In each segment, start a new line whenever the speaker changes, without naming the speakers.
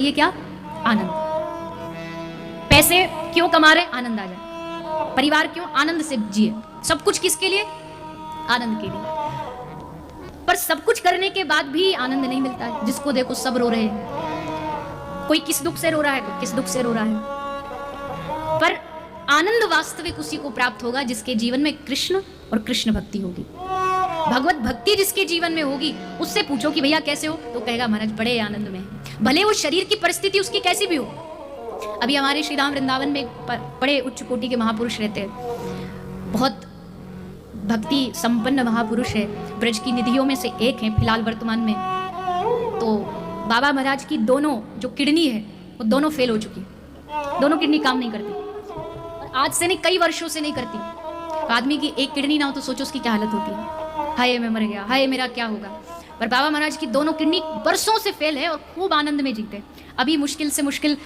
ये क्या? आनंद। पैसे क्यों कमा रहे? आनंद आ जाए। परिवार क्यों? आनंद से जिए। सब कुछ किसके लिए? आनंद के लिए। पर सब कुछ करने के बाद भी आनंद नहीं मिलता है। जिसको देखो सब रो रहे हैं। कोई किस दुख से रो रहा है, कोई किस दुख से रो रहा है। पर आनंद वास्तविक उसी को प्राप्त होगा जिसके जीवन में कृष्ण और कृष्ण भक्ति होगी। भगवत भक्ति जिसके जीवन में होगी, उससे पूछो कि भैया कैसे हो, तो कहेगा महाराज बड़े आनंद में। भले वो शरीर की परिस्थिति उसकी कैसी भी हो। अभी हमारे श्री राम वृंदावन में बड़े उच्च कोटि के महापुरुष रहते हैं, बहुत भक्ति संपन्न महापुरुष है, ब्रज की निधियों में से एक है फिलहाल वर्तमान में। तो बाबा महाराज की दोनों जो किडनी है वो दोनों फेल हो चुकी है, दोनों किडनी काम नहीं करती। और आज से नहीं, कई वर्षों से नहीं करती। आदमी की एक किडनी ना हो तो सोचो उसकी क्या हालत होती है। हाय मैं मर गया, हाय मेरा क्या होगा। पर बाबा महाराज की दोनों किडनी बरसों से फेल है और खूब आनंद में जीते। अभी मुश्किल से मुश्किल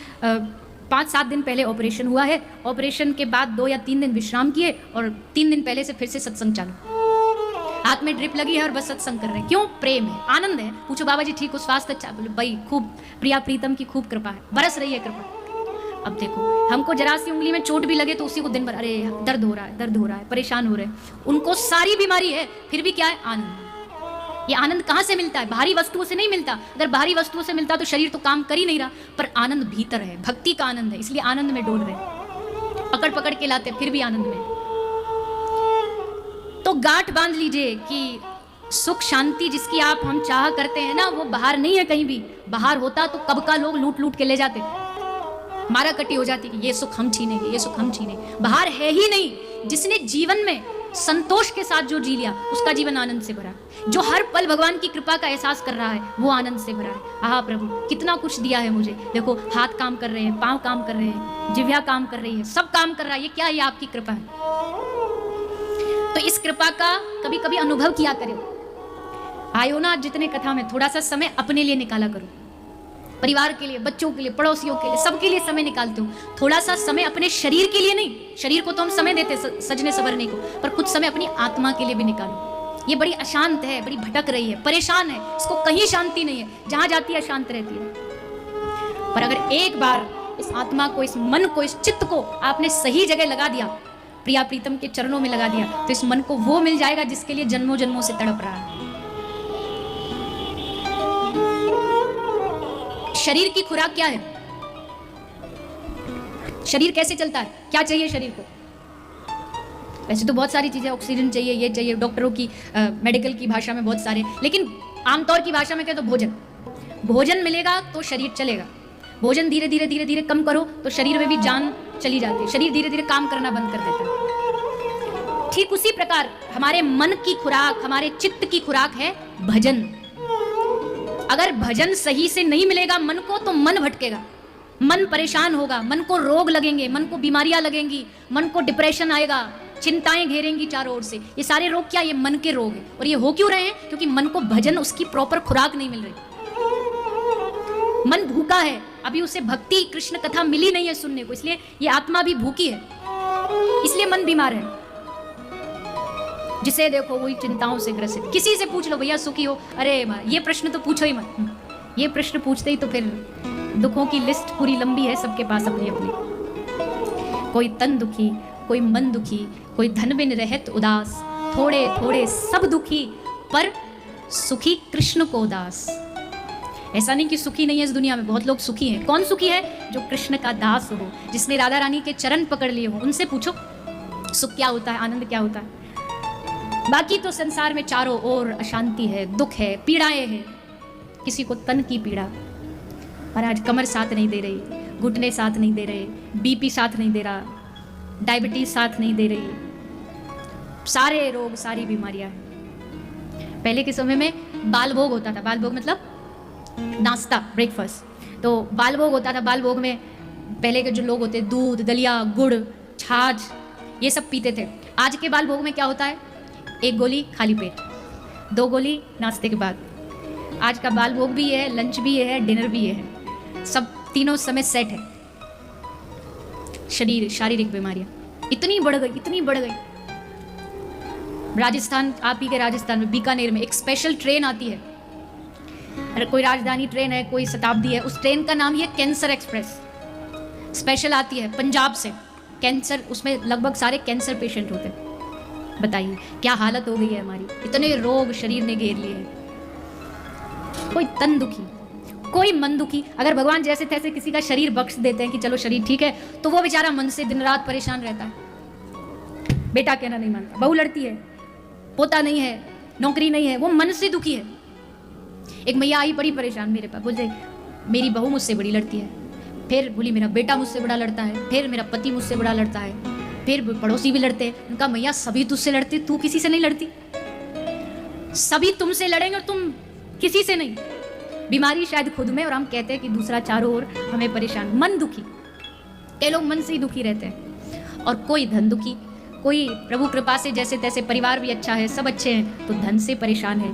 5-7 दिन पहले ऑपरेशन हुआ है। ऑपरेशन के बाद 2 या 3 दिन विश्राम किए और 3 दिन पहले से फिर से सत्संग चालू। हाथ में ड्रिप लगी है और बस सत्संग कर रहे हैं। क्यों? प्रेम है, आनंद है। पूछो बाबा जी ठीक हो, स्वास्थ्य अच्छा? बोले भाई खूब प्रिया प्रीतम की खूब कृपा है, बरस रही है कृपा। अब देखो हमको जरा सी उंगली में चोट भी लगे तो उसी को दिन भर अरे दर्द हो रहा है, दर्द हो रहा है, परेशान हो रहे हैं। उनको सारी बीमारी है फिर भी क्या है? आनंद। ये आनंद कहाँ से मिलता है? बाहरी वस्तुओं से नहीं मिलता। अगर बाहरी वस्तुओं से मिलता तो शरीर तो काम कर ही नहीं रहा। पर आनंद भीतर है, भक्ति का आनंद है, इसलिए आनंद में डोल रहे। पकड़ पकड़ के लाते फिर भी आनंद में। तो गांठ बांध लीजिए कि सुख शांति जिसकी आप हम चाह करते हैं ना, वो बाहर नहीं है कहीं भी। बाहर होता तो कब का लोग लूट लूट के ले जाते, मारा कटी हो जाती कि ये सुख हम छीनेंगे, ये सुख हम छीनेंगे। बाहर है ही नहीं। जिसने जीवन में संतोष के साथ जो जी लिया उसका जीवन आनंद से भरा है। जो हर पल भगवान की कृपा का एहसास कर रहा है वो आनंद से भरा है। आहा प्रभु कितना कुछ दिया है मुझे। देखो हाथ काम कर रहे हैं, पांव काम कर रहे हैं, जिह्वा काम कर रही है, सब काम कर रहा है। ये क्या है? ये आपकी कृपा है। तो इस कृपा का कभी कभी अनुभव किया करो। आयो ना जितने कथा में थोड़ा सा समय अपने लिए निकाला करो। परिवार के लिए, बच्चों के लिए, पड़ोसियों के लिए, सबके लिए समय निकालते हो। थोड़ा सा समय अपने शरीर के लिए नहीं, शरीर को तो हम समय देते सजने संवरने को, पर कुछ समय अपनी आत्मा के लिए भी निकालो। ये बड़ी अशांत है, बड़ी भटक रही है, परेशान है, इसको कहीं शांति नहीं है, जहां जाती है अशांत रहती है। पर अगर एक बार इस आत्मा को, इस मन को, इस चित्त को आपने सही जगह लगा दिया, प्रिया प्रीतम के चरणों में लगा दिया, तो इस मन को वो मिल जाएगा जिसके लिए जन्मों जन्मों से तड़प रहा है। शरीर की खुराक क्या है? शरीर कैसे चलता है? क्या चाहिए शरीर को? वैसे तो बहुत सारी चीजें, ऑक्सीजन चाहिए, ये चाहिए, डॉक्टरों की मेडिकल की भाषा में बहुत सारे, लेकिन आमतौर की भाषा में कहें तो भोजन। भोजन मिलेगा तो शरीर चलेगा। भोजन धीरे धीरे धीरे धीरे कम करो तो शरीर में भी जान चली जाती है, शरीर धीरे धीरे काम करना बंद कर देता है। ठीक उसी प्रकार हमारे मन की खुराक, हमारे चित्त की खुराक है भजन। अगर भजन सही से नहीं मिलेगा मन को तो मन भटकेगा, मन परेशान होगा, मन को रोग लगेंगे, मन को बीमारियां लगेंगी, मन को डिप्रेशन आएगा, चिंताएं घेरेंगी चारों ओर से। ये सारे रोग क्या? ये मन के रोग हैं। और ये हो क्यों रहे हैं? क्योंकि मन को भजन, उसकी प्रॉपर खुराक नहीं मिल रही। मन भूखा है, अभी उसे भक्ति कृष्ण कथा मिली नहीं है सुनने को, इसलिए ये आत्मा भी भूखी है, इसलिए मन बीमार है। जिसे देखो वही चिंताओं से ग्रसित। किसी से पूछ लो भैया सुखी हो, अरे ये प्रश्न तो पूछो ही मत। ये प्रश्न पूछते ही तो फिर दुखों की लिस्ट पूरी लंबी है सबके पास अपनी अपनी। कोई तन दुखी, कोई मन दुखी, कोई धन बिन रहत उदास, थोड़े थोड़े सब दुखी, पर सुखी कृष्ण को दास। ऐसा नहीं कि सुखी नहीं है इस दुनिया में, बहुत लोग सुखी हैं। कौन सुखी है? जो कृष्ण का दास हो, जिसने राधा रानी के चरण पकड़ लिए हो। उनसे पूछो सुख क्या होता है, आनंद क्या होता है। बाकी तो संसार में चारों ओर अशांति है, दुख है, पीड़ाएं हैं। किसी को तन की पीड़ा, और आज कमर साथ नहीं दे रही, घुटने साथ नहीं दे रहे, बीपी साथ नहीं दे रहा, डायबिटीज साथ नहीं दे रही, सारे रोग, सारी बीमारियां हैं। पहले के समय में बाल भोग होता था। बाल भोग मतलब नाश्ता, ब्रेकफास्ट। तो बाल भोग होता था। बाल भोग में पहले के जो लोग होते, दूध, दलिया, गुड़, छाछ, ये सब पीते थे। आज के बाल भोग में क्या होता है? 1 गोली खाली पेट, 2 गोली नाश्ते के बाद। आज का बाल भोग भी है, लंच भी है, डिनर भी है, सब तीनों समय सेट है। शरीर, शारीरिक बीमारियां इतनी बढ़ गई, इतनी बढ़ गई। राजस्थान, आप ही के राजस्थान में बीकानेर में एक स्पेशल ट्रेन आती है अरे कोई राजधानी ट्रेन है, कोई शताब्दी है, उस ट्रेन का नाम ही है कैंसर एक्सप्रेस। स्पेशल आती है पंजाब से, कैंसर, उसमें लगभग सारे कैंसर पेशेंट होते हैं। बताइए क्या हालत हो गई है हमारी, इतने रोग शरीर ने घेर लिए हैं। कोई तन दुखी, कोई मन दुखी। अगर भगवान जैसे तैसे किसी का शरीर बख्श देते हैं कि चलो शरीर ठीक है, तो वो बेचारा मन से दिन रात परेशान रहता है। बेटा कहना नहीं मानता, बहू लड़ती है, पोता नहीं है, नौकरी नहीं है, वो मन से दुखी है। एक मैया आई बड़ी परेशान मेरे पास, बोलते मेरी बहू मुझसे बड़ी लड़ती है, फिर बोली मेरा बेटा मुझसे बड़ा लड़ता है, फिर मेरा पति मुझसे बड़ा लड़ता है, फिर पड़ोसी भी लड़ते हैं। उनका मैया सभी तुझसे लड़ते, तू किसी से नहीं लड़ती। सभी तुमसे लड़ेंगे और तुम किसी से नहीं। बीमारी शायद खुद में, और हम कहते हैं कि दूसरा चारों ओर हमें परेशान। मन दुखी, ये लोग मन से ही दुखी रहते हैं। और कोई धन दुखी, कोई प्रभु कृपा से जैसे तैसे परिवार भी अच्छा है, सब अच्छे हैं, तो धन से परेशान है।